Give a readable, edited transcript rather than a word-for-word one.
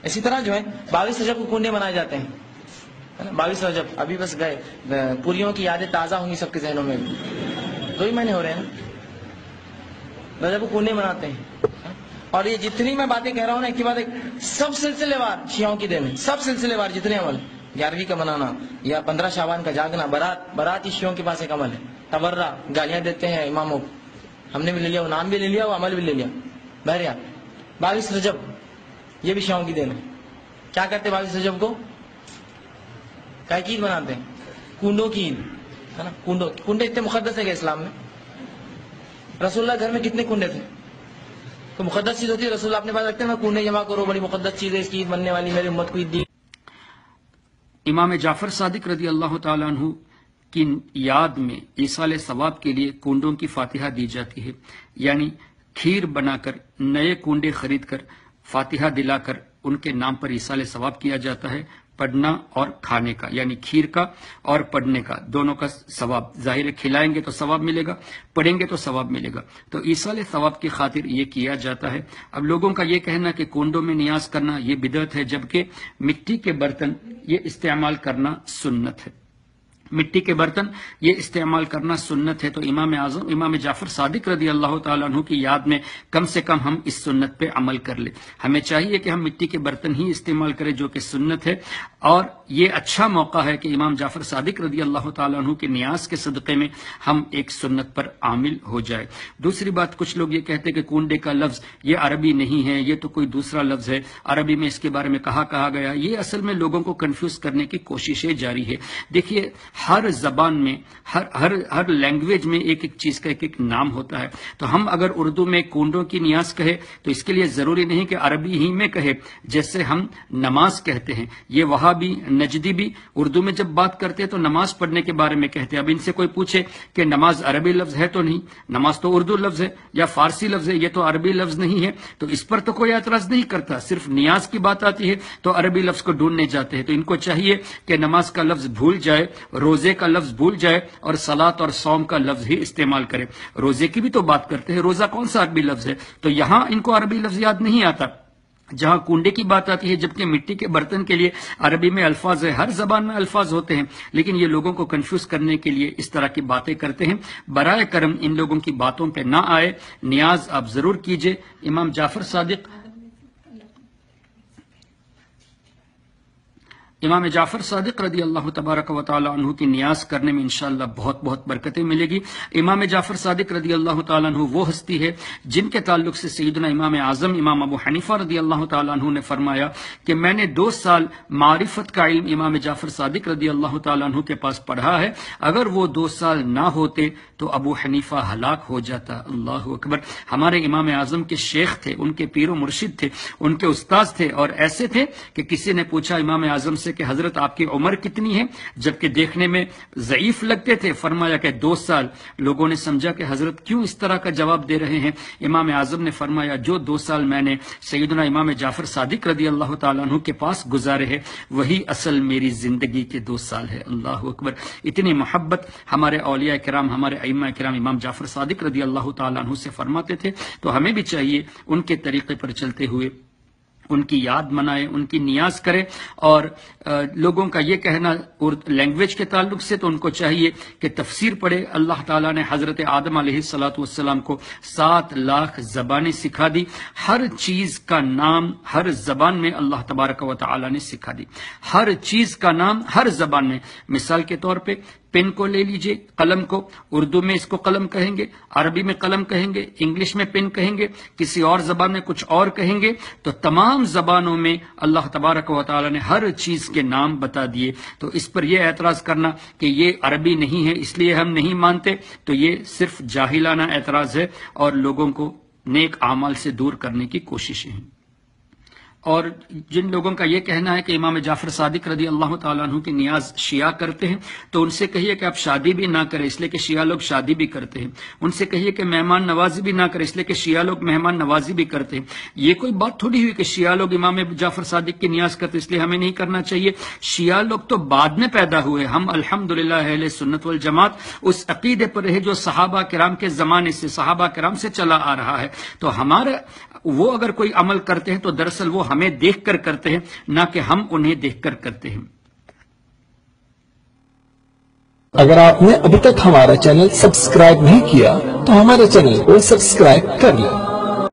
اسی طرح جو ہے 22 رجب کو کنڈے منائے جاتے ہیں، 22 رجب ابھی بس گئے، پوریوں کی یادیں تازہ ہوں گی سب کے ذہنوں میں بھی، 2 ہی مہینے ہو رہے ہیں نا، رجب کو کنڈے مناتے ہیں۔ اور یہ جتنی میں باتیں کہہ رہا ہوں نا، ایک کی بات سب سلسلے وار شیعوں کی دین ہے، سب سلسلے وار جتنے عمل، 11ویں کا منانا یا 15 شعبان کا جاگنا، برات ہی شیعوں کے پاس ایک عمل ہے، تبرہ، گالیاں دیتے ہیں اماموں کو، ہم نے بھی لے لیا، وہ نام بھی لے لیا، وہ عمل بھی لے لیا۔ بہرحال 22 رجب یہ بھی شیعوں کی دین ہے۔ کیا کرتے 22 رجب کو؟ کیا کی عید مناتے ہیں؟ کنڈوں کی عید ہے نا، کنڈے اتنے مقدس ہے کہ اسلام میں رسول اللہ گھر میں کتنے کنڈے تھے؟ تو مقدس چیز ہوتی ہے، رسول اللہ اپنے پاس رکھتے ہیں، میں کنڈے جمع کرو، بڑی مقدس چیز ہے، اس کی عید بننے والی، میری امت کو عید دی۔ امام جعفر صادق رضی اللہ تعالیٰ عنہ کی یاد میں ایصال ثواب کے لیے کنڈوں کی فاتحہ دی جاتی ہے، یعنی کھیر بنا کر نئے کنڈے خرید کر فاتحہ دلا کر ان کے نام پر ایصال ثواب کیا جاتا ہے، پڑھنا اور کھانے کا، یعنی کھیر کا اور پڑھنے کا دونوں کا ثواب، ظاہر ہے کھلائیں گے تو ثواب ملے گا، پڑھیں گے تو ثواب ملے گا، تو ایصال ثواب کی خاطر یہ کیا جاتا ہے۔ اب لوگوں کا یہ کہنا کہ کنڈوں میں نیاز کرنا یہ بدعت ہے، جبکہ مٹی کے برتن یہ استعمال کرنا سنت ہے، مٹی کے برتن یہ استعمال کرنا سنت ہے، تو امام اعظم امام جعفر صادق رضی اللہ تعالیٰ عنہ کی یاد میں کم سے کم ہم اس سنت پہ عمل کر لیں۔ ہمیں چاہیے کہ ہم مٹی کے برتن ہی استعمال کریں جو کہ سنت ہے، اور یہ اچھا موقع ہے کہ امام جعفر صادق رضی اللہ تعالیٰ عنہ کے نیاز کے صدقے میں ہم ایک سنت پر عامل ہو جائے۔ دوسری بات، کچھ لوگ یہ کہتے ہیں کہ کنڈے کا لفظ یہ عربی نہیں ہے، یہ تو کوئی دوسرا لفظ ہے، عربی میں اس کے بارے میں کہا گیا، یہ اصل میں لوگوں کو کنفیوز کرنے کی کوششیں جاری ہے۔ دیکھیے، ہر زبان میں ہر لینگویج میں ایک ایک چیز کا ایک نام ہوتا ہے، تو ہم اگر اردو میں کنڈوں کی نیاز کہے تو اس کے لیے ضروری نہیں کہ عربی ہی میں کہے، جیسے ہم نماز کہتے ہیں، یہ وہاں بھی نجدی بھی اردو میں جب بات کرتے ہیں تو نماز پڑھنے کے بارے میں کہتے ہیں۔ اب ان سے کوئی پوچھے کہ نماز عربی لفظ ہے تو نہیں، نماز تو اردو لفظ ہے یا فارسی لفظ ہے، یہ تو عربی لفظ نہیں ہے، تو اس پر تو کوئی اعتراض نہیں کرتا، صرف نیاز کی بات آتی ہے تو عربی لفظ کو ڈھونڈنے جاتے ہیں۔ تو ان کو چاہیے کہ نماز کا لفظ بھول جائے، روزے کا لفظ بھول جائے اور صلاۃ اور صوم کا لفظ ہی استعمال کرے۔ روزے کی بھی تو بات کرتے ہیں، روزہ کون سا عربی لفظ ہے؟ تو یہاں ان کو عربی لفظ یاد نہیں آتا جہاں کنڈے کی بات آتی ہے، جبکہ مٹی کے برتن کے لیے عربی میں الفاظ ہے، ہر زبان میں الفاظ ہوتے ہیں، لیکن یہ لوگوں کو کنفیوز کرنے کے لیے اس طرح کی باتیں کرتے ہیں۔ برائے کرم ان لوگوں کی باتوں پہ نہ آئے، نیاز آپ ضرور کیجئے۔ امام جعفر صادق رضی اللہ تبارک و تعالی عنہ کی نیاز کرنے میں انشاءاللہ بہت بہت برکتیں ملے گی۔ امام جعفر صادق رضی اللہ تعالی عنہ وہ ہستی ہے جن کے تعلق سے سیدنا امام اعظم امام ابو حنیفہ رضی اللہ تعالی عنہ نے فرمایا کہ میں نے 2 سال معرفت کا علم امام جعفر صادق رضی اللہ تعالی عنہ کے پاس پڑھا ہے، اگر وہ 2 سال نہ ہوتے تو ابو حنیفہ ہلاک ہو جاتا۔ اللہ اکبر! ہمارے امام اعظم کے شیخ تھے، ان کے پیر و مرشد تھے، ان کے استاذ تھے، اور ایسے تھے کہ کسی نے پوچھا امام اعظم سے کہ حضرت آپ کی عمر کتنی ہے، جبکہ دیکھنے میں ضعیف لگتے تھے، فرمایا کہ 2 سال۔ لوگوں نے سمجھا کہ حضرت کیوں اس طرح کا جواب دے رہے ہیں؟ امام اعظم نے فرمایا جو 2 سال میں نے سیدنا امام جعفر صادق رضی اللہ تعالیٰ عنہ کے پاس گزارے ہیں وہی اصل میری زندگی کے 2 سال ہے۔ اللہ اکبر! اتنی محبت ہمارے اولیاء کرام، ہمارے ائمہ کرام امام جعفر صادق رضی اللہ تعالیٰ عنہ سے فرماتے تھے، تو ہمیں بھی چاہیے ان کے طریقے پر چلتے ہوئے ان کی یاد منائے، ان کی نیاز کرے۔ اور لوگوں کا یہ کہنا لینگویج کے تعلق سے، تو ان کو چاہیے کہ تفسیر پڑھے۔ اللہ تعالیٰ نے حضرت آدم علیہ السلام کو 7 لاکھ زبانیں سکھا دی، ہر چیز کا نام ہر زبان میں اللہ تبارک و تعالیٰ نے سکھا دی، ہر چیز کا نام ہر زبان میں۔ مثال کے طور پہ پین کو لے لیجئے، قلم کو، اردو میں اس کو قلم کہیں گے، عربی میں قلم کہیں گے، انگلش میں پین کہیں گے، کسی اور زبان میں کچھ اور کہیں گے، تو تمام زبانوں میں اللہ تبارک و تعالی نے ہر چیز کے نام بتا دیے۔ تو اس پر یہ اعتراض کرنا کہ یہ عربی نہیں ہے اس لیے ہم نہیں مانتے، تو یہ صرف جاہلانہ اعتراض ہے اور لوگوں کو نیک اعمال سے دور کرنے کی کوششیں ہیں۔ اور جن لوگوں کا یہ کہنا ہے کہ امام جعفر صادق رضی اللہ تعالیٰ عنہ کی نیاز شیعہ کرتے ہیں، تو ان سے کہیے کہ آپ شادی بھی نہ کریں، اس لیے کہ شیعہ لوگ شادی بھی کرتے ہیں۔ ان سے کہیے کہ مہمان نوازی بھی نہ کریں، اس لیے کہ شیعہ لوگ مہمان نوازی بھی کرتے ہیں۔ یہ کوئی بات تھوڑی ہوئی کہ شیعہ لوگ امام جعفر صادق کی نیاز کرتے اس لیے ہمیں نہیں کرنا چاہیے۔ شیعہ لوگ تو بعد میں پیدا ہوئے، ہم الحمدللہ اہل سنت والجماعت اس عقیدے پر رہے جو صحابہ کرام کے زمانے سے، صحابہ کرام سے چلا آ رہا ہے۔ تو ہمارا وہ اگر کوئی عمل کرتے ہیں تو دراصل وہ ہمیں دیکھ کر کرتے ہیں، نہ کہ ہم انہیں دیکھ کر کرتے ہیں۔ اگر آپ نے ابھی تک ہمارا چینل سبسکرائب نہیں کیا تو ہمارے چینل کو سبسکرائب کر لیں